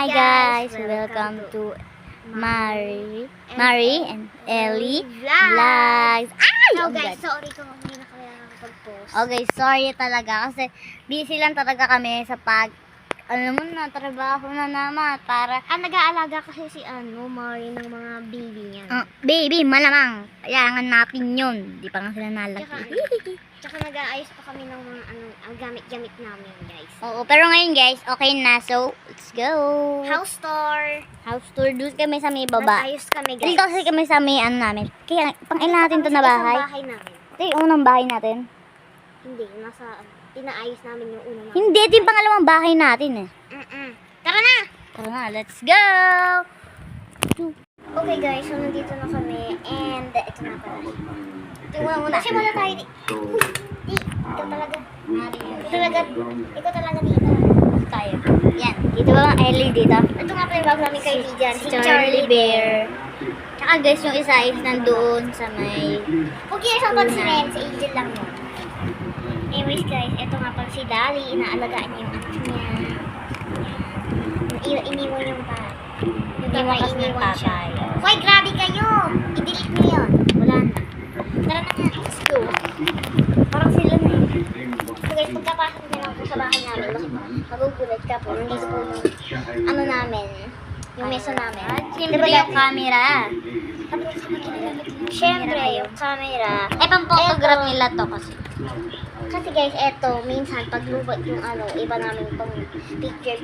Hi guys, welcome to Mari and Ellie Vlogs. Ay! So Oh guys, God. sorry kung hindi na kami nakakapag-post. Okay, sorry talaga kasi busy lang talaga kami sa alam mo na, trabaho na naman para Nag-aalaga kasi si Mari ng mga baby niya. baby, malamang. Kailangan natin yun. Di pa nga sila nalaki. Tsaka nag-aayos pa kami ng mga gamit-gamit namin, guys. Oo, pero ngayon guys, okay na. So, let's go. House tour. House tour. Doon kami sa may baba. Nag-ayos kami, guys. Dito kasi kami sa may namin. Kaya, pang-ilan natin to na bahay. Isang bahay namin. Ito yung unang bahay natin. Hindi, pinaayos namin yung una namin. Hindi, ito yung pangalawang bahay natin eh. Tara na! Tara na, let's go! Okay guys, so nandito na kami and ito na pala. Una. Kasi wala tayo ikaw talaga dito. Tayo. Yan, dito ba ang Ellie dito? Ito nga pala yung bago namin kaibigan, si Charlie Bear. Tsaka guys, yung isa is nandoon sa may... Huwag yung isang pansirin, si Angel lang yun. Anyways guys, ito nga pala si Dali, inaalagaan niya yung anak niya. Iniwan yung pa. Iniwan kasi ng tatay. Hoy, grabe kayo! I-delete niyo yun. Wala na. Tara na nga, let's go. Parang sila na eh. So guys, pagkapasok niyo lang po sa bahay namin, magugulat ka po. Nandito po yung namin, yung mesa namin. Siyempre yung camera. Siyempre, yung camera. Eh, pang-photograph nila to kasi. Kasi guys, eto, minsan pag lubot yung iba namin pang picture.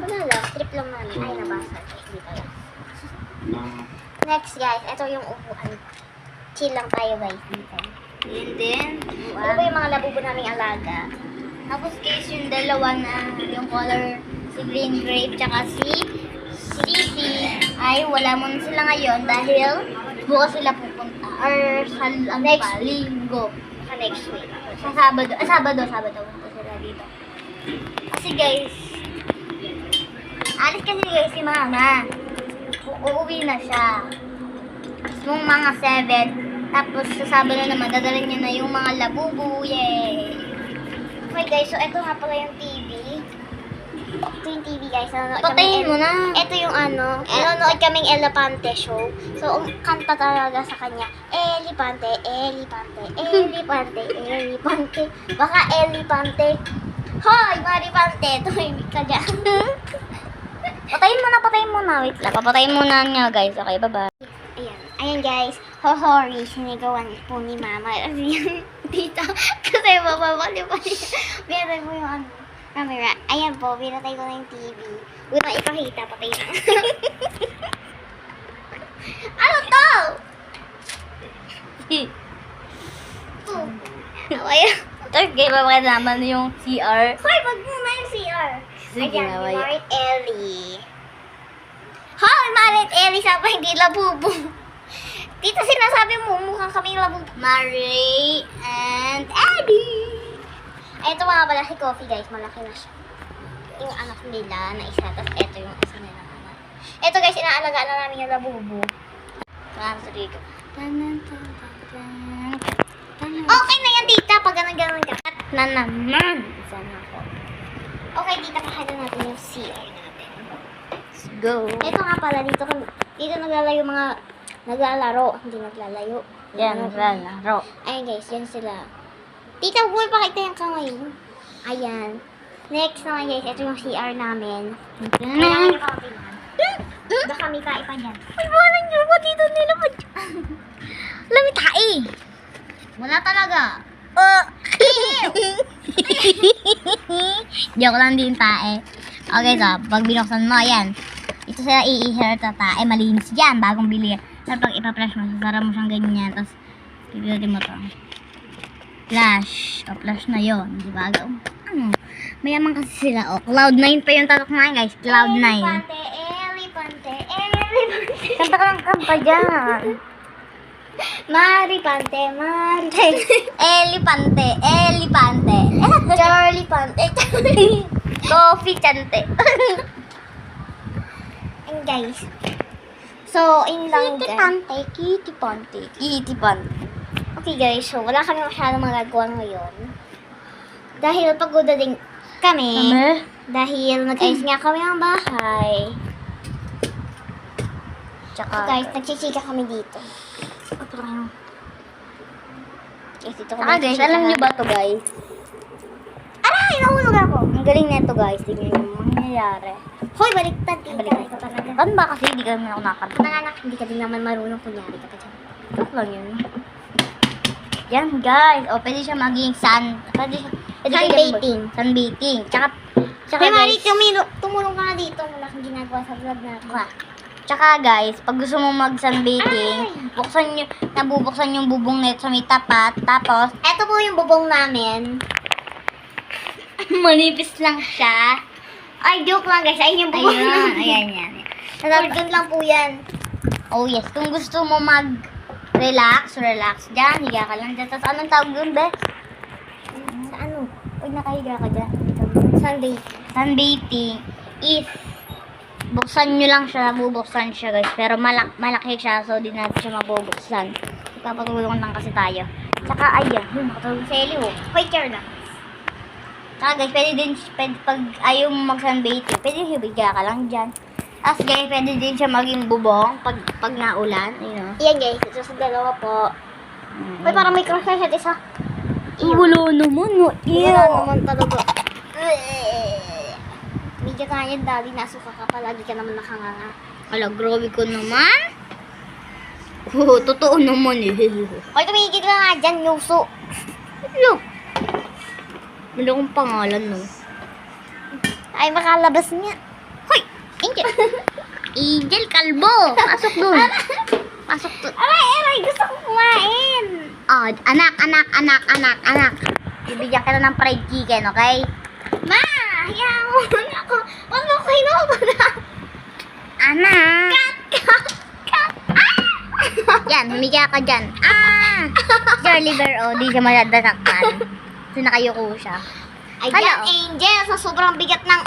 Wala lang, trip lang namin. Ay, nabasa. Hindi pala. Next guys, eto yung upuan. Chill lang tayo guys dito. Yun din. Ano ba yung mga labubo naming alaga? Tapos guys, yung dalawa na yung color, si Green Grape, tsaka si Sisi, ay wala mo na sila ngayon dahil bukas sila pupunta. Or sa linggo. Sa next week. Sa Sabado. Sabado punta sila dito. Kasi guys, alis kasi guys si Mama. Uuwi na siya. Yung mga 7. Tapos sa Sabado naman, dadala niya na yung mga labubu. Yay! Okay guys, so eto nga pala yung TV. Ito yung TV guys. Patayin mo na. Ito yung nanonood kaming Elepante show. So, kanta talaga sa kanya. Elepante, Elepante, Elepante, Elepante. Baka Elepante. Hoy, Maripante, tumimik ka dyan. Patayin mo na. Wait lang. Papatayin muna niya guys. Okay, bye-bye. Ayan guys. Hohori, sinigawan po ni Mama. Dito. Kasi mababali pa niya. Meron mo yung camera. Ayan po, pinatay ko na yung TV. Huwag na ipakita, patay na. Ano to? Ayan. Tapos kayo ba naman yung CR? Hoy, wag muna yung CR. Sige, Ayan, naway. Marit Ellie. Hoy, Marit Ellie, sabay hindi labubo. Tita, sinasabi mo, mukhang kaming labubo. Marie and Eddie. Ay, ito mga pala si Coffee, guys. Malaki na siya. Yung anak nila na isa. Tapos ito yung isa nila anak. Ito guys, inaalagaan na namin yung labubo. Rodrigo. Okay na yan, tita. Pag ganun ka. At na naman. Isa na ako. Okay, tita, pakita natin yung CR natin. Let's go. Ito nga pala, dito naglalayo mga naglalaro. Hindi naglalayo. Yan, naglalaro. Ayan guys, yan sila. Tita, huwag pakita yung kamay mo. Ayan. Next naman guys, ito yung CR namin. Kailangan nyo pa tingnan. Baka may tae pa dyan. Ay, parang nyo ba dito nila pa? Lamit tae. Wala talaga. Joke lang din tae. Okay, so, pag binuksan mo, ayan. Ito sila i-hair ta tae. Malinis yan, bagong bili. Tapos pag ipa-flash mo, sasara mo siyang ganyan. Tapos, pipilitin mo to. Flash. O, flash na yon, di ba? Mayaman kasi sila. O, Cloud9 pa yung tatak na guys. Cloud9. Elipante. Kanta ka lang kanta dyan. Maripante. Elipante. Charlie Pante. Coffee chante. And guys. So, in lang guys. Kitty pante. Okay guys, so wala kami masyadong magagawa ngayon. Dahil pagod din kami. Dahil nag-ayos nga kami ng bahay. Tsaka, So guys, nagchichika kami dito. Guys, dito kami Tsaka guys, alam nyo ba to guys? Aray! Nahulog ako! Ang galing neto guys, tingnan nyo yung mangyayari. Hoy, baliktad! Baliktad. Ka talaga. Paano ba kasi hindi kami ako nakakanta? Nanganak, hindi ka din naman marunong kunyari ka pa dyan. Joke lang yun. Yan guys, o pwede siya maging pwede Sunbathing. Sunbathing. Tsaka Hoy, Mari, guys, tumulong ka na dito. Wala kang ginagawa sa vlog natin. tsaka guys, pag gusto mo mag-sunbathing, nabubuksan yung bubong net sa may tapat, tapos, Ito po yung bubong namin. manipis lang siya. Ay, joke lang guys. Ayun yung bubong Ayun, namin. ayan. Cordon lang po yan. Oh yes, kung gusto mo relax dyan, higa ka lang dyan. Tapos anong tawag dun, be? Sa ano? Pag nakahiga ka dyan. Sunday. Sunbathing is buksan nyo lang siya, nabubuksan siya guys. Pero malaki siya, so di natin siya mabubuksan. Ipapatulong lang kasi tayo. Tsaka ayan, yun, nakatulong sa Eli, oh. Hoy, chair na. Tsaka guys, pwede pag ayaw mo mag-sunbathing, pwede higa ka lang dyan. Tapos guys, pwede din siya maging bubong pag naulan. Ayun, oh. Iyan guys, ito sa dalawa po. Hoy, parang may crush sa isa. Wala naman, no? Wala naman talaga. Medyo kaya daddy, nasuka ka palagi ka naman nakanganga. Ala, grabe ko naman. Oo, totoo naman eh. Hoy, tumigil ka nga dyan, yuso. Look. Wala akong pangalan, no? Ay, makalabas niya. Hoy! Angel! Angel, kalbo! Pasok dun. Pasok dun. Aray, gusto ko kumain. Oh, anak. Bibigyan ka na ng fried chicken, okay? Ma, hayaan mo ako. Huwag mo ko hinubad. Anak! Cut. Yan, humiga ka dyan. Charlie Bear, oh, di siya madadasaktan. So, nakayuko siya. Ayan, Hala, oh. Angel, sa sobrang bigat ng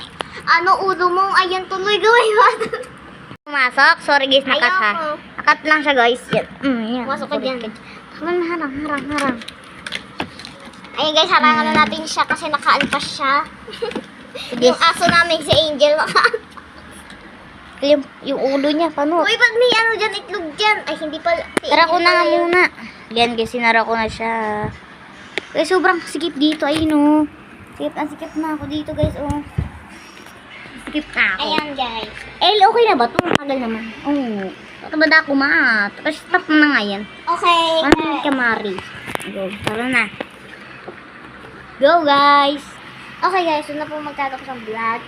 ulo mo, ayan tuloy gawin mo. Pumasok. Sorry guys, nakat ha. Ayoko. Nakat lang siya guys. Yan. Yan. Pumasok ka dyan. Harang. Ayun guys, harangan na natin siya kasi nakaalpas siya. Sige. Yung aso namin si Angel. Yung ulo niya, paano? Uy, ba't may ano dyan, itlog dyan? Ay, hindi pa. Tara ko na nga muna. Yan guys, sinara ko na siya. Guys, sobrang sikip dito. Ayun oh. Sikip na ako dito guys oh. Sikip na ako. Ayan guys. Okay na ba ito? Tagal naman. Oo. Tabada ako ma. Tapos stop mo na nga yan. Okay. Ano ka Mari? Go. Tara na. Go guys. Okay guys, yun na po magtatapos ang vlog.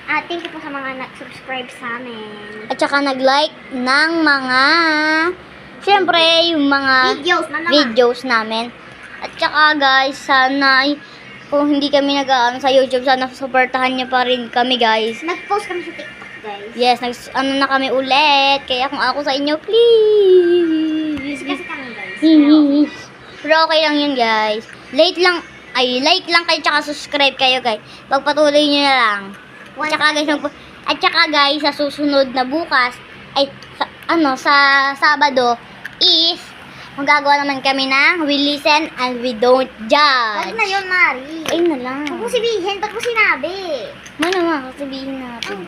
At thank you po sa mga nag-subscribe sa amin. At saka nag-like ng mga syempre yung mga Videos na naman. videos namin. At saka guys, sana kung hindi kami nag-aano sa YouTube, sana supportahan niyo pa rin kami guys. Nag-post kami sa TikTok guys. Yes, ano na kami ulit. Kaya kung ako sa inyo, please. Kasi kami guys. Pero okay lang yun guys. Like lang kayo tsaka subscribe kayo guys. Pagpatuloy nyo na lang. At saka guys, sa susunod na bukas, sa Sabado, is magagawa naman kami ng We Listen and We Don't Judge. Huwag na yun, Mari. Ay na lang. Huwag mo sabihin, ba't mo sinabi? Ano nga, sabihin natin.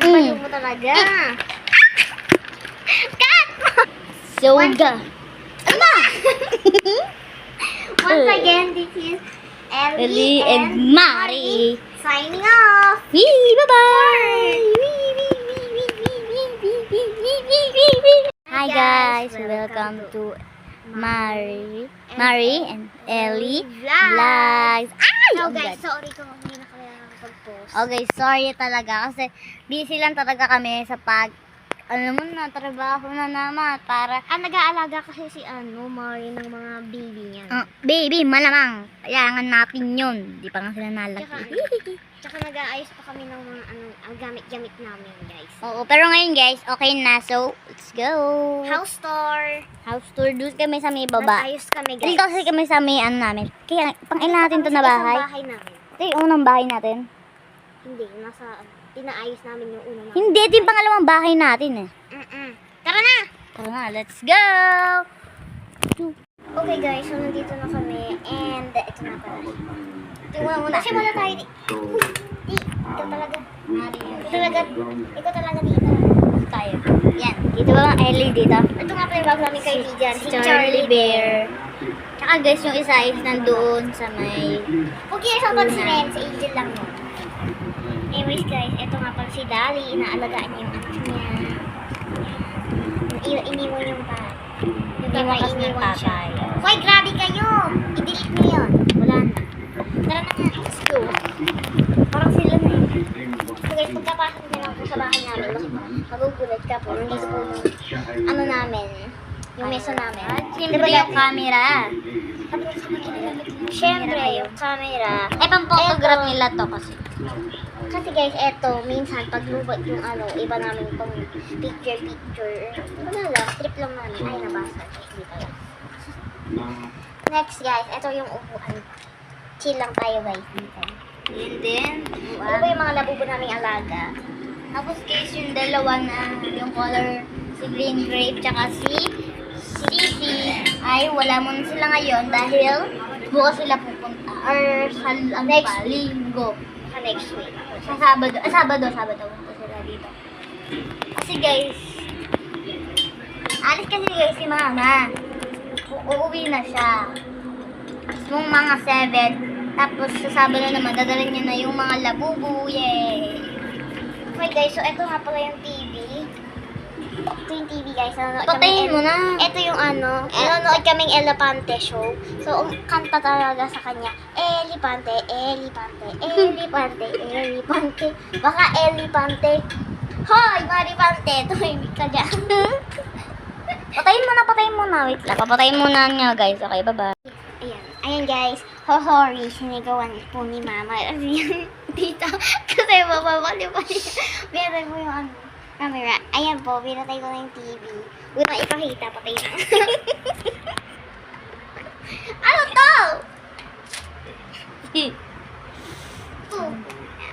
Ang baliw mo talaga. Soga. Ano? Once again, this is Ellie and Mari. Signing off. Wee, bye-bye. Hi guys, welcome to Mari and Ellie Vlogs. Ay! So Oh guys, God. sorry kung hindi na kaya nakapag-post. Okay, sorry talaga kasi busy lang talaga kami sa alam mo na, trabaho na naman para Nag-aalaga kasi si Mari ng mga baby niya. baby, malamang. Kailangan natin yun. Di pa nga sila nalaki. Tsaka nag-aayos pa kami ng mga ang gamit-gamit namin, guys. Oo, pero ngayon guys, okay na. So, let's go. House tour. House tour. Doon kami sa may baba. Nag-ayos kami, guys. Dito kasi kami sa may namin. Kaya, pang-ilan natin to na Sa bahay? isang bahay namin. Ito yung unang bahay natin. Hindi, pinaayos namin yung una namin. Hindi, ito yung pangalawang bahay natin eh. Tara na! Tara na, let's go! Okay guys, so nandito na kami and ito na pala. Tingnan muna. Kasi muna tayo. Ikaw talaga. Mario. Ikaw talaga dito. Tayo. Yan. Dito ba ang Ellie dito? Ito nga pala yung bago namin kaibigan, Si Charlie Bear. Tsaka guys, yung isa is nandoon sa may... Huwag yung isang pansinin, sa Angel lang yun. Anyways guys, ito nga pala si Dali, inaalagaan niya yung anak niya. Iniwan yung pa. Yung Iniwan tatay, kasi ng iniwan siya. tatay. Hoy, grabe kayo! I-delete niyo yun. Wala na. Tara na nga. Let's go. Parang sila na eh. So guys, pagkapasok niyo lang po sa bahay namin, magugulat ka po. Nandito po yung ano namin, yung mesa namin. Siyempre yung camera. Siyempre, yung camera. Eh, pang-photograph nila to kasi. Kasi guys, eto, minsan pag lubot yung ano, iba namin pang picture. Wala lang, trip lang namin. Ay, nabasa. Hindi pala. Next guys, eto yung upuan. Chill lang tayo guys dito. And then, Ano ba yung mga labubo naming alaga? tapos guys, yung dalawa na yung color, si Green Grape, tsaka si City, ay wala muna sila ngayon dahil bukas sila pupunta. Or sa Next pa, linggo. Sa next week. Sa Sabado punta sila dito. Kasi guys, alis kasi guys si Mama. Uuwi na siya. Nung mga 7, tapos sa Sabado naman, dadalhin niya na yung mga labubu. Yay! Okay guys, so eto nga pala yung TV. Ito yung TV guys. Nanonood Patayin mo na. Ito yung ano, nanonood kaming Elepante show. So, ang kanta talaga sa kanya, Elepante, Elepante, Elepante, Elepante. Baka Elepante. Hoy, Maripante, tumimik ka dyan. Patayin mo na. Wait lang. Papatayin muna niya guys. Okay, bye-bye. Ayan guys, hohori, sinigawan po ni Mama. Dito, kasi mababali pa niya. Binatay po yung ano, camera. Ayan po, binatay ko na yung TV. Huwag na ipakita, patay na. Ano to?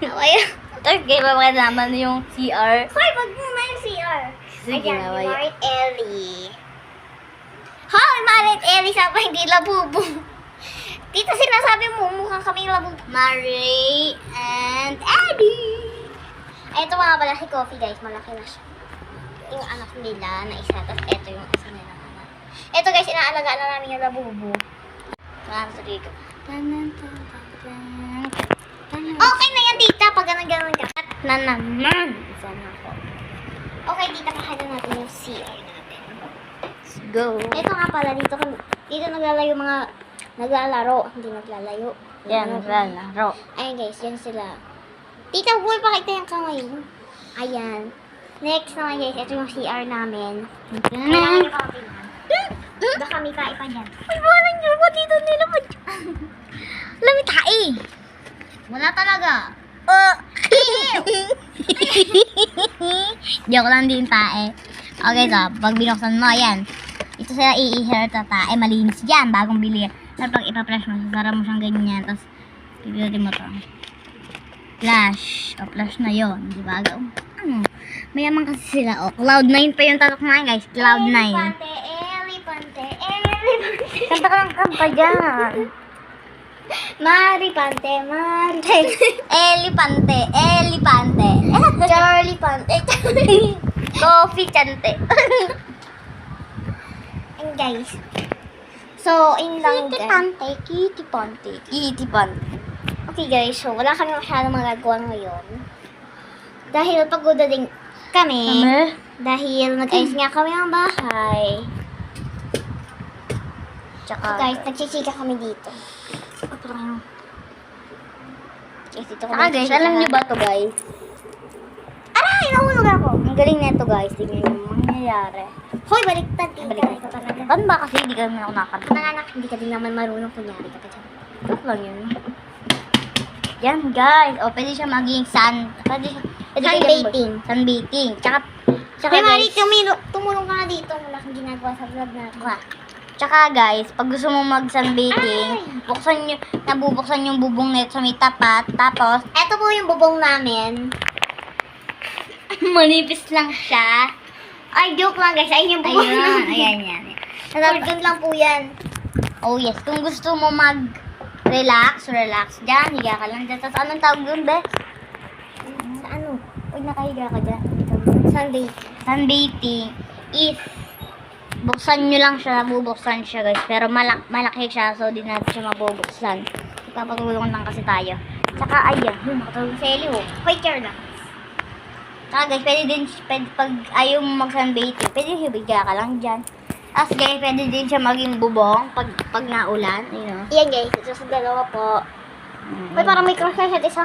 Ayan. Okay, babakit naman yung CR. Hoy, wag muna yung CR. Sige, Ayan, naway. ni Marit Ellie. Hoy, Marit Ellie, sabi hindi labubo. Tita, sinasabi mo, mukhang kaming labubo. Mary and Eddie. Ay, ito mga pala si Coffee, guys. Malaki na siya. Yung anak nila na isa, tapos ito yung isa nilang anak. Ito guys, inaalagaan na namin yung labubo. Parang sa dito. Okay na yan, tita, pag ganun ka. Na naman. Isa na ako. Okay, tita, kakain na natin yung CR natin. Let's go. Ito nga pala, dito naglalayo mga naglalaro. Hindi naglalayo. Yan, naglalaro. Ayan guys, yan sila. Tita, huwag pakita yung kamay mo. Ayan. Next naman guys, ito yung CR namin. Kailangan nyo pa tingnan. Baka may tae pa dyan. Ay, wala niyo ba dito nila pa? Lamit hai. Wala talaga. Joke lang din tae. Okay, so, pag binuksan mo, ayan. Ito sila i-hair ta tae. Malinis yan, bagong bili. Tapos pag ipa-flash mo, sasara mo siyang ganyan. Tapos, pipilitin mo to. Flash. O, flash na yon, di ba? Ano? Mayaman kasi sila. O, Cloud9 pa yung tatak na guys. Cloud9. Elipante, elipante, elipante. Kanta ka ng kanta dyan. Maripante, maripante. Elipante, elipante. Charlie Pante. Coffee chante. And guys, so, in lang Kitty guys. pante, kitty pante, kitty pante. Okay guys, so wala kami masyadong magagawa ngayon. Dahil pagod na din kami. Dahil nag-ayos nga kami ng bahay. Tsaka, So guys, nagsichika kami dito. Guys, dito tsaka guys, alam niyo ba to guys? Aray, nahulog ako. Ang galing na to guys. Tingnan niyo yung mangyayari. Hoy, baliktad. Baliktad. Ito talaga. Paano ba kasi hindi ka naman ako nakakatawa? Nanganak, hindi ka din naman marunong kunyari ka pa dyan. Joke lang yun. Yan guys. O, pwede siya maging pwede siya Sunbathing. Sunbathing. Tsaka Hoy, Mari, guys, tumulong ka na dito. Wala kang ginagawa sa vlog natin. tsaka guys, pag gusto mo mag-sunbathing, nabubuksan yung bubong net sa may tapat. Tapos, Ito po yung bubong namin. manipis lang siya. Ay, joke lang guys. Ayun yung bubong Ayun, namin. ayan, yan. Doon lang po yan. Oh yes, kung gusto mo mag-relax dyan, higa ka lang dyan. Tapos anong tawag doon, be? nakahiga ka dyan, Sunday. sunbathing is buksan nyo lang siya, bubuksan siya guys. Pero malaki siya, so di natin siya mabubuksan. Ipapatulong lang kasi tayo. Tsaka ayan, yun, nakatulong sa Eli, oh. Wait, chair na. Tsaka guys, pwede pag ayaw mo mag-sunbathing, pwede hibiga ka lang dyan. Tapos guys, pwede din siya maging bubong pag naulan, you know. Iyan guys, ito sa dalawa po. Uy, parang may crush na siya at isa.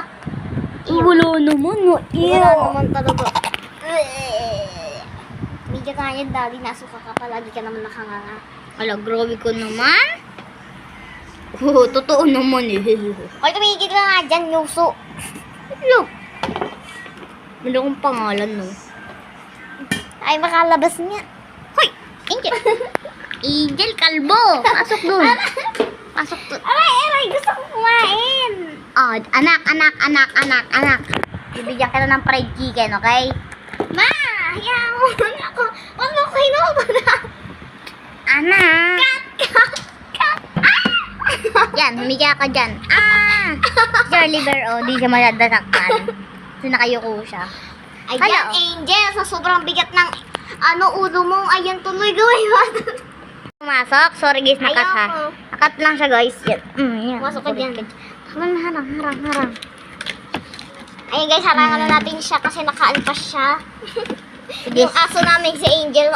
Wala naman, no. Wala naman talaga. Medyo kanya, daddy, nasuka ka pa. Lagi ka naman nakanganga. Ala, grabe ko naman. Oo, totoo naman eh. Uy, tumigil ka nga dyan, yuso. Look. Wala akong pangalan, no. Ay, makalabas niya. Hoy! Angel! Angel, kalbo! Pasok dun. Pasok dun. Aray, gusto ko kumain. Oh, anak. Bibigyan ka na ng fried chicken, okay? Ma, hayaan mo ako. Huwag mo kayo na. Anak! Yan, humiga ka dyan. Charlie Bear, oh, di siya madadasaktan. So, nakayuko siya. Ayan, Hello. Angel, sa sobrang bigat ng ulo mo, ayan tuloy gawin mo. Pumasok. Sorry guys, nakat ha. Ayoko. Nakat lang siya guys. Yan. Yan. Pumasok ka dyan. Harang. Ayan guys, harangan na natin siya kasi nakaalpas siya. Sige. Yung aso namin si Angel.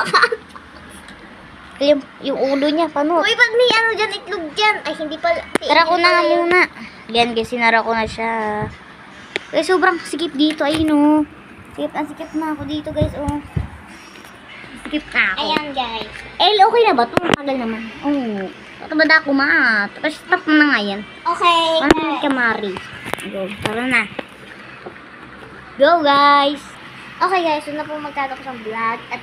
Yung ulo niya, paano? Uy, ba't may ano dyan, itlog dyan? Ay, hindi pala. Si Tara ko Angel na nga pala yun. muna. Yan guys, sinara ko na siya. Guys, sobrang sikip dito. Ayun oh. Sikip na ako dito guys. Oh. Sikip na ako. Ayan guys. Okay na ba ito? Tagal naman. Oh. Tatabada ako ma. Tapos stop mo na nga yan. Okay. Ano ka Mari? Go. Tara na. Go guys. Okay guys, yun na po magtatapos ang vlog. At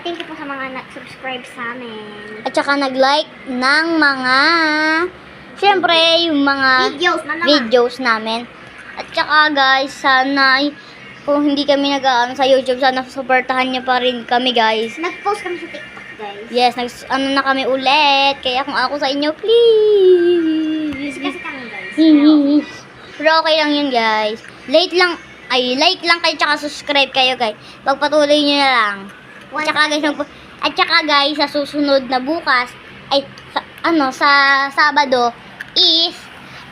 thank you po sa mga nag-subscribe sa amin. At saka nag-like ng mga syempre yung mga Videos na naman. videos namin. At saka guys, sana kung hindi kami nag-ano sa YouTube, sana supportahan niyo pa rin kami guys. Nag-post kami sa TikTok guys. Yes, ano na kami ulit. Kaya kung ako sa inyo, please. Kasi kami guys. Pero okay lang yun guys. Like lang kayo tsaka subscribe kayo guys. Pagpatuloy nyo na lang. At saka guys, sa susunod na bukas, sa Sabado is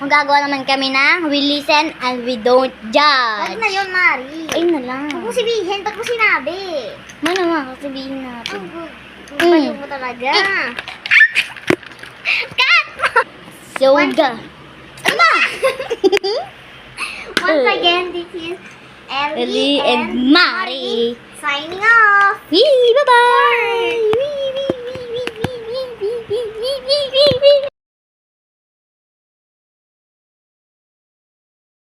magagawa naman kami ng We Listen and We Don't Huwag Judge. na yun, Mari. Ayun na lang. Huwag mo sabihin, ba't mo sinabi? Ano naman, sabihin natin. Baliw mo talaga. Yoga. Once again, this is Ellie and Mari. Signing off.